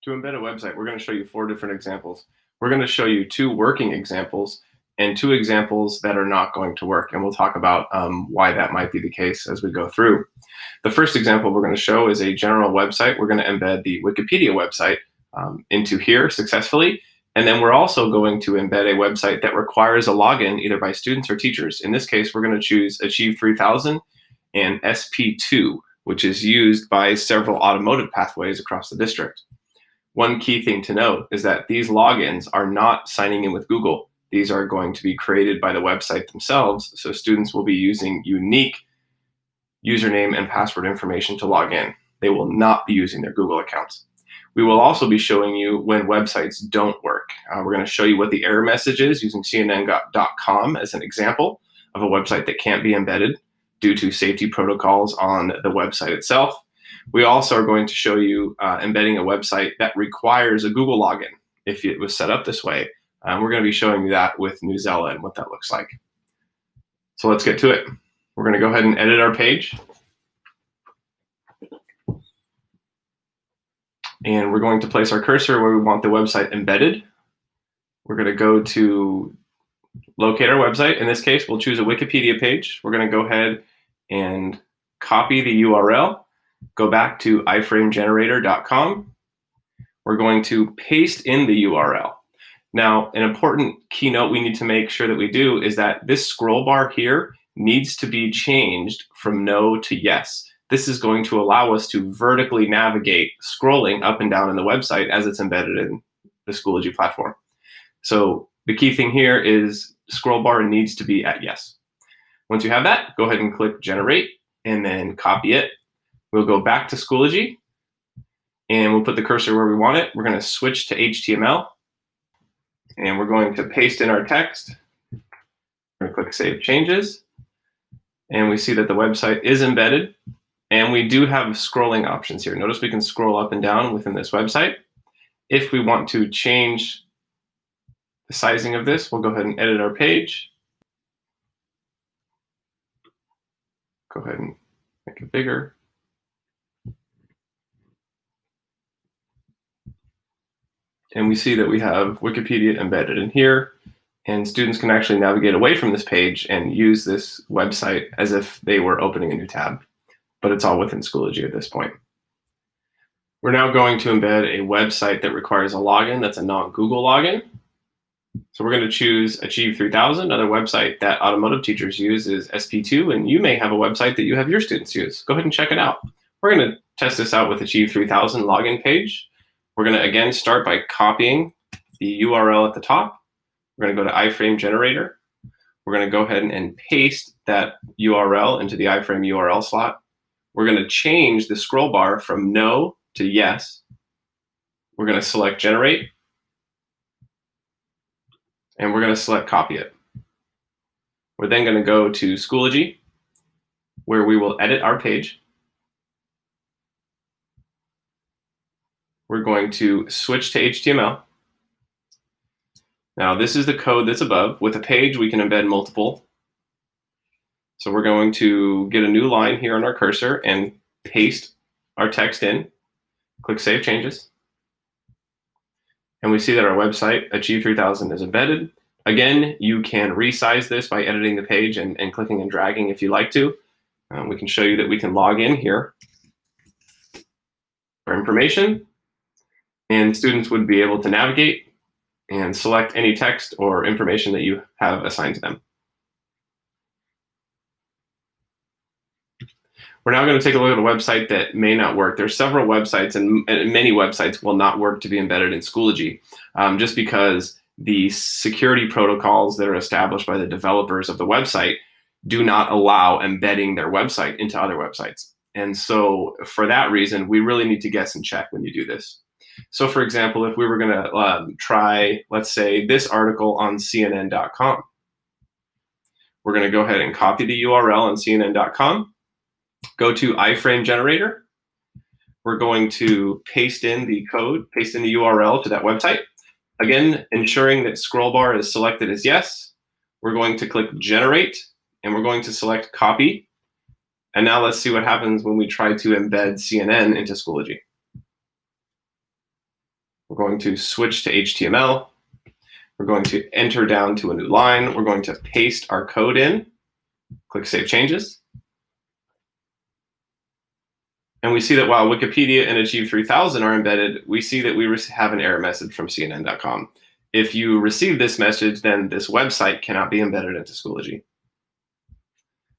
To embed a website, we're going to show you 4 different examples. We're going to show you 2 working examples and 2 examples that are not going to work. And we'll talk about why that might be the case as we go through. The first example we're going to show is a general website. We're going to embed the Wikipedia website into here successfully. And then we're also going to embed a website that requires a login either by students or teachers. In this case, we're going to choose Achieve 3000 and SP2, which is used by several automotive pathways across the district. One key thing to note is that these logins are not signing in with Google. These are going to be created by the website themselves, so students will be using unique username and password information to log in. They will not be using their Google accounts. We will also be showing you when websites don't work. We're going to show you what the error message is using CNN.com as an example of a website that can't be embedded due to safety protocols on the website itself. We also are going to show you embedding a website that requires a Google login if it was set up this way. We're going to be showing you that with Newsela and what that looks like. So let's get to it. We're going to go ahead and edit our page. And we're going to place our cursor where we want the website embedded. We're going to go to locate our website. In this case, we'll choose a Wikipedia page. We're going to go ahead and copy the URL. Go back to iframegenerator.com. We're going to paste in the URL. Now, an important keynote we need to make sure that we do is that this scroll bar here needs to be changed from no to yes. This is going to allow us to vertically navigate scrolling up and down in the website as it's embedded in the Schoology platform. So the key thing here is scroll bar needs to be at yes. Once you have that, go ahead and click generate and then copy it. We'll go back to Schoology and we'll put the cursor where we want it. We're going to switch to HTML and we're going to paste in our text. We're going to click Save Changes and we see that the website is embedded and we do have scrolling options here. Notice we can scroll up and down within this website. If we want to change the sizing of this, we'll go ahead and edit our page. Go ahead and make it bigger. And we see that we have Wikipedia embedded in here, and students can actually navigate away from this page and use this website as if they were opening a new tab, but it's all within Schoology at this point. We're now going to embed a website that requires a login that's a non-Google login. So we're going to choose Achieve 3000. Another website that automotive teachers use is SP2, and you may have a website that you have your students use. Go ahead and check it out. We're going to test this out with Achieve 3000 login page. We're going to again start by copying the URL at the top. We're going to go to iframe generator. We're going to go ahead and paste that URL into the iframe URL slot. We're going to change the scroll bar from no to yes. We're going to select generate. And we're going to select copy it. We're then going to go to Schoology, where we will edit our page. We're going to switch to HTML. Now, this is the code that's above. With a page, we can embed multiple. So we're going to get a new line here on our cursor and paste our text in. Click Save Changes. And we see that our website, Achieve 3000, is embedded. Again, you can resize this by editing the page and clicking and dragging if you like to. We can show you that we can log in here for information. And students would be able to navigate and select any text or information that you have assigned to them. We're now going to take a look at a website that may not work. There's several websites, and many websites will not work to be embedded in Schoology, just because the security protocols that are established by the developers of the website do not allow embedding their website into other websites. And so for that reason, we really need to guess and check when you do this. So for example, if we were going to try, let's say, this article on CNN.com, we're going to go ahead and copy the URL on CNN.com, go to iframe generator. We're going to paste in the code, paste in the URL to that website. Again, ensuring that scroll bar is selected as yes. We're going to click generate, and we're going to select copy. And now let's see what happens when we try to embed CNN into Schoology. We're going to switch to HTML. We're going to enter down to a new line. We're going to paste our code in. Click Save Changes. And we see that while Wikipedia and Achieve 3000 are embedded, we see that we have an error message from CNN.com. If you receive this message, then this website cannot be embedded into Schoology.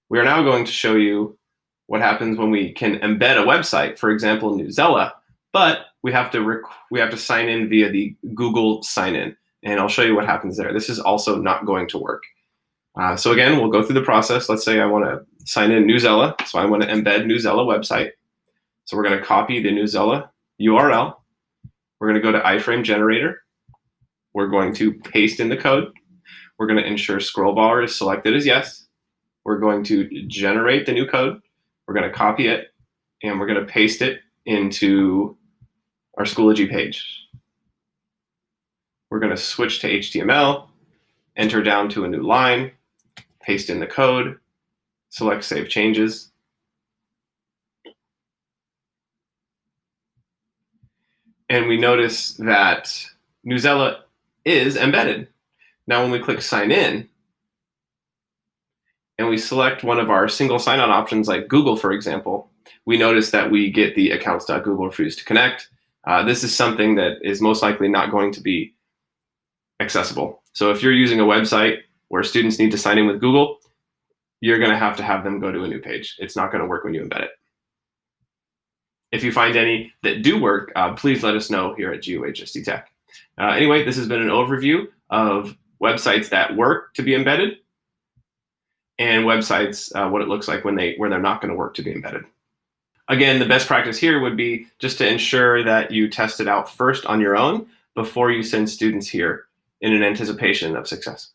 We are now going to show you what happens when we can embed a website, for example, Newsela, but we have to sign in via the Google sign-in, and I'll show you what happens there. This is also not going to work. So again, we'll go through the process. Let's say I want to sign in Newsela, so I want to embed Newsela website. So we're going to copy the Newsela URL. We're going to go to iframe generator. We're going to paste in the code. We're going to ensure scroll bar is selected as yes. We're going to generate the new code. We're going to copy it, and we're going to paste it into our Schoology page. We're going to switch to HTML, enter down to a new line, paste in the code, select Save Changes. And we notice that Newsela is embedded. Now when we click Sign In, and we select one of our single sign-on options like Google, for example, we notice that we get the accounts.google refused to connect. This is something that is most likely not going to be accessible. So if you're using a website where students need to sign in with Google, you're going to have them go to a new page. It's not going to work when you embed it. If you find any that do work, please let us know here at GOHST Tech. Anyway, this has been an overview of websites that work to be embedded and websites, what it looks like where they're not going to work to be embedded. Again, the best practice here would be just to ensure that you test it out first on your own before you send students here in an anticipation of success.